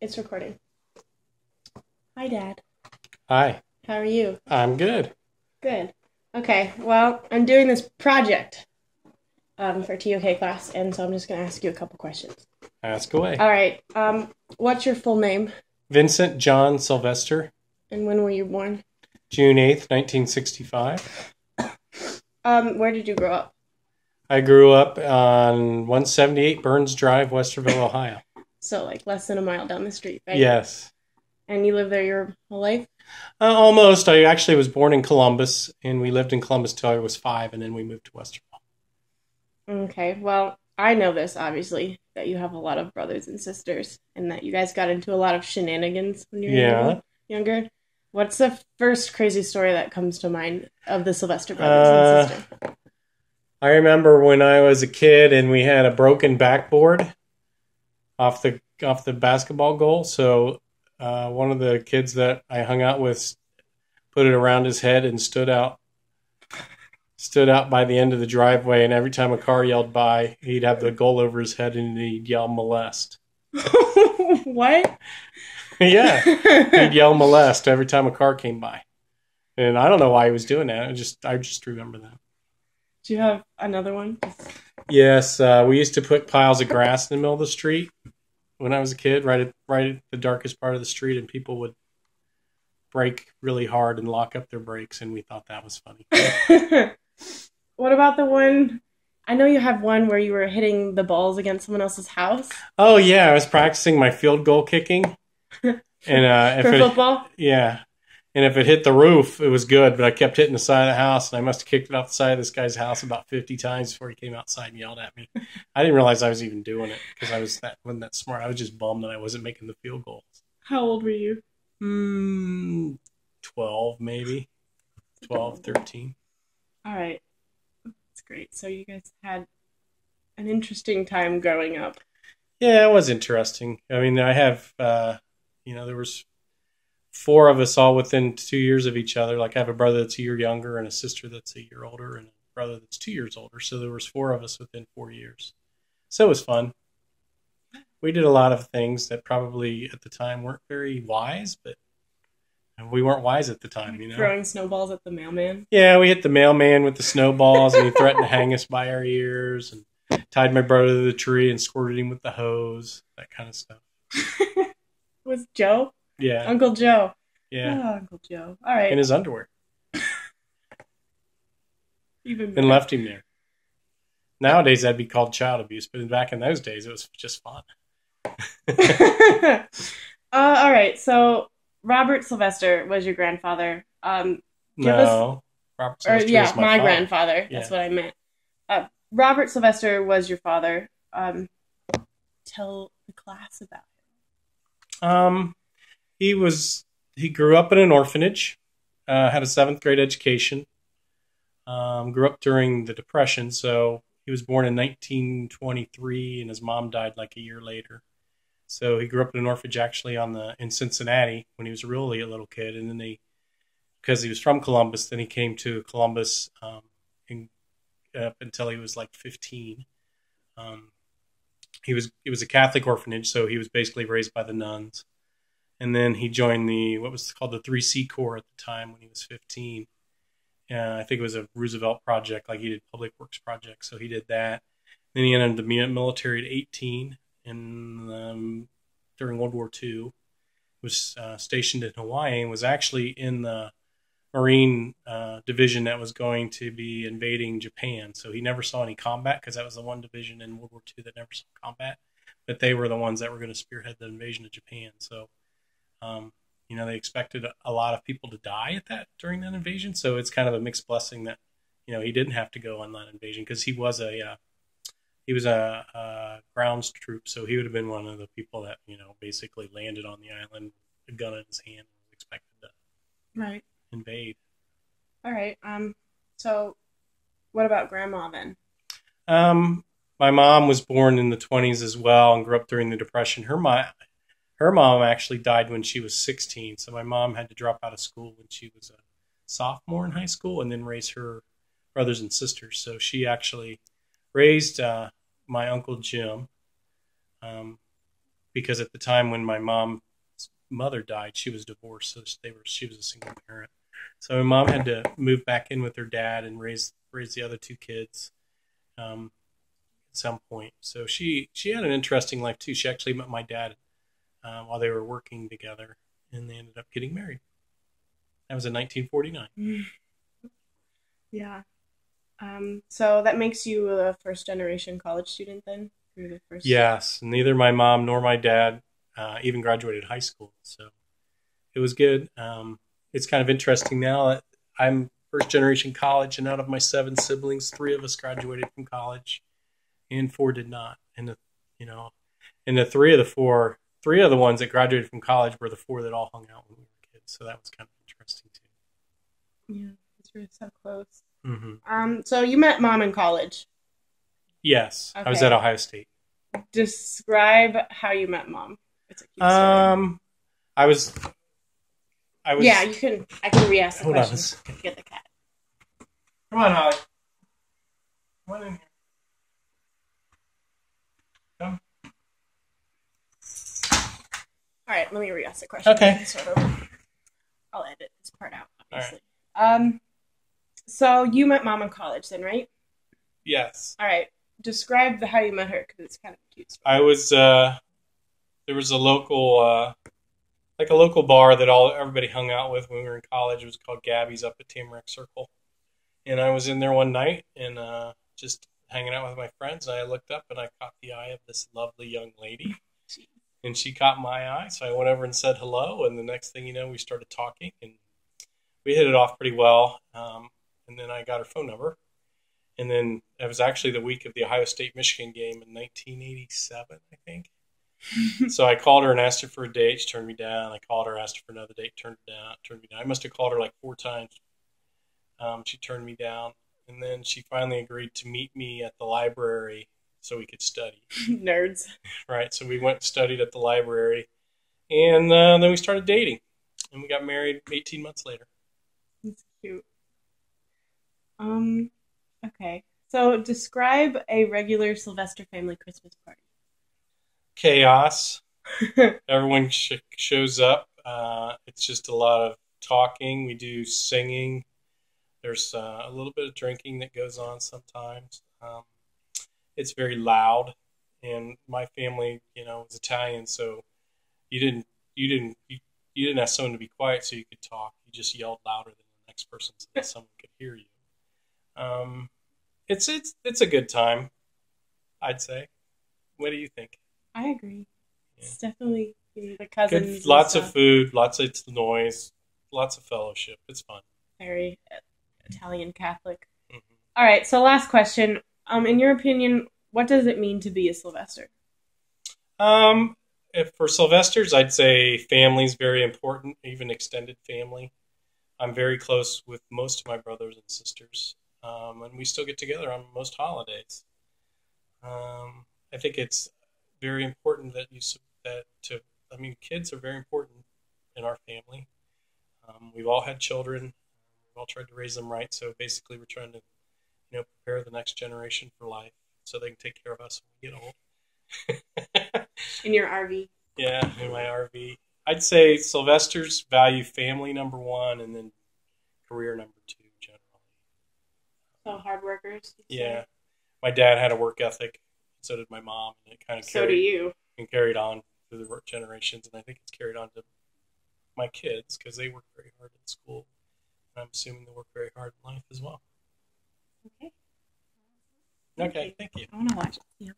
It's recording. Hi, Dad. Hi, How are you? I'm good. Good. Okay, well, I'm doing this project for TOK class, and so I'm just going to ask you a couple questions. Ask away. All right, what's your full name, Vincent John Sylvester, and when were you born? June 8th, 1965. Where did you grow up? I grew up on 178 Burns Drive, Westerville, Ohio. So, like, less than a mile down the street, right? Yes. And you lived there your whole life? Almost. I actually was born in Columbus, and we lived in Columbus till I was 5, and then we moved to Westerville. Okay, well, I know this, obviously, that you have a lot of brothers and sisters, and that you guys got into a lot of shenanigans when you were Yeah. younger. What's the first crazy story that comes to mind of the Sylvester brothers and sister? I remember when I was a kid and we had a broken backboard off the basketball goal. So one of the kids that I hung out with put it around his head and stood out by the end of the driveway, and every time a car yelled by, he'd have the goal over his head and he'd yell molest. What? Yeah, he'd yell molest every time a car came by. And I don't know why he was doing that. I just remember that. Do you have another one? Yes, we used to put piles of grass in the middle of the street when I was a kid, right at the darkest part of the street, and people would brake really hard and lock up their brakes, and we thought that was funny. What about the one? I know you have one where you were hitting the balls against someone else's house Oh yeah, I was practicing my field goal kicking, and if for it football. yeah, and if it hit the roof, it was good. But I kept hitting the side of the house, and I must have kicked it off the side of this guy's house about 50 times before he came outside and yelled at me. I didn't realize I was even doing it because wasn't that smart. I was just bummed that I wasn't making the field goals. How old were you? 12 maybe, 12, 13. All right, that's great. So you guys had an interesting time growing up. Yeah, it was interesting. I mean, I have, there was four of us all within 2 years of each other. Like I have a brother that's a year younger and a sister that's a year older and a brother that's 2 years older. So there was four of us within 4 years. So it was fun. We did a lot of things that probably at the time weren't very wise, but we weren't wise at the time. Throwing snowballs at the mailman. Yeah, we hit the mailman with the snowballs and he threatened to hang us by our ears and tied my brother to the tree and squirted him with the hose, that kind of stuff. Was Joe? Yeah. Uncle Joe. Yeah. Oh, Uncle Joe. All right. In his underwear. Even And left him there. Nowadays, that'd be called child abuse, but back in those days, it was just fun. All right. So Robert Sylvester was your grandfather. No. Robert Sylvester was my father. Grandfather. That's what I meant. Robert Sylvester was your father. Tell the class about him. He grew up in an orphanage, had a 7th grade education, grew up during the Depression, so he was born in 1923 and his mom died like a year later. So he grew up in an orphanage actually in Cincinnati when he was really a little kid, and then because he was from Columbus, then he came to Columbus up until he was like 15. It was a Catholic orphanage, so he was basically raised by the nuns. And then he joined what was called the 3C Corps at the time when he was 15. I think it was a Roosevelt project, like he did public works projects, so he did that. Then he entered the military at 18 during World War II. Was stationed in Hawaii and was actually in the Marine division that was going to be invading Japan. So he never saw any combat because that was the one division in World War II that never saw combat. But they were the ones that were going to spearhead the invasion of Japan. So, they expected a lot of people to die during that invasion. So it's kind of a mixed blessing that, he didn't have to go on that invasion because he was a grounds troop. So he would have been one of the people that, basically landed on the island, a gun in his hand, and was expected to invade. All right. So what about grandma then? My mom was born in the 1920s as well and grew up during the Depression. Her mom actually died when she was 16, so my mom had to drop out of school when she was a sophomore in high school and then raise her brothers and sisters. So she actually raised my Uncle Jim, because at the time when my mom's mother died, she was divorced, so she was a single parent. So my mom had to move back in with her dad and raise the other two kids at some point. So she had an interesting life too. She actually met my dad while they were working together, and they ended up getting married. That was in 1949. Yeah. So that makes you a first generation college student then? You're the first. Yes. Neither my mom nor my dad even graduated high school. So it was good. It's kind of interesting now that I'm first generation college, and out of my 7 siblings, 3 of us graduated from college and 4 did not. And the 3 of the 4, 3 of the ones that graduated from college were the 4 that all hung out when we were kids. So that was kind of interesting too. Yeah, it's really so close. Mm-hmm. So you met Mom in college? Yes, okay. I was at Ohio State. Describe how you met Mom. It's a cute story. I was. Yeah, you can. I can re-ask the question. Hold on. Get the cat. Come on, Holly. Come on in here. Come. All right, let me re-ask the question. Okay. I'll edit this part out, obviously. Right. So you met Mom in college then, right? Yes. All right. Describe how you met her, because it's kind of a cute story. I was. There was a local. Like a local bar that everybody hung out with when we were in college. It was called Gabby's up at Tamarack Circle. And I was in there one night and just hanging out with my friends. And I looked up and I caught the eye of this lovely young lady. And she caught my eye. So I went over and said hello. And the next thing you know, we started talking. And we hit it off pretty well. And then I got her phone number. And then it was actually the week of the Ohio State-Michigan game in 1987, I think. So I called her and asked her for a date. She turned me down. I called her, asked her for another date, turned me down. I must have called her like 4 times. She turned me down. And then she finally agreed to meet me at the library so we could study. Nerds. Right. So we went and studied at the library. And then we started dating. And we got married 18 months later. That's cute. Okay. So describe a regular Sylvester family Christmas party. Chaos. Everyone shows up. It's just a lot of talking. We do singing. There's a little bit of drinking that goes on sometimes. It's very loud, and my family, was Italian, so you didn't ask someone to be quiet so you could talk. You just yelled louder than the next person so that someone could hear you. It's a good time, I'd say. What do you think? I agree. Yeah. It's definitely the cousins. Good, lots of food, lots of noise, lots of fellowship. It's fun. Very Italian Catholic. Mm-hmm. All right, so last question. In your opinion, what does it mean to be a Sylvester? For Sylvesters, I'd say family is very important, even extended family. I'm very close with most of my brothers and sisters, and we still get together on most holidays. I think it's very important kids are very important in our family. We've all had children. We've all tried to raise them right. So basically we're trying to, prepare the next generation for life so they can take care of us when we get old. In your RV? Yeah, in my RV. I'd say Sylvesters value family number 1 and then career number 2 generally. So hard workers? Yeah. My dad had a work ethic. So did my mom, and it kind of carried on through the generations, and I think it's carried on to my kids because they work very hard in school, and I'm assuming they work very hard in life as well. Okay. Okay, thank you. I want to watch it. Yeah.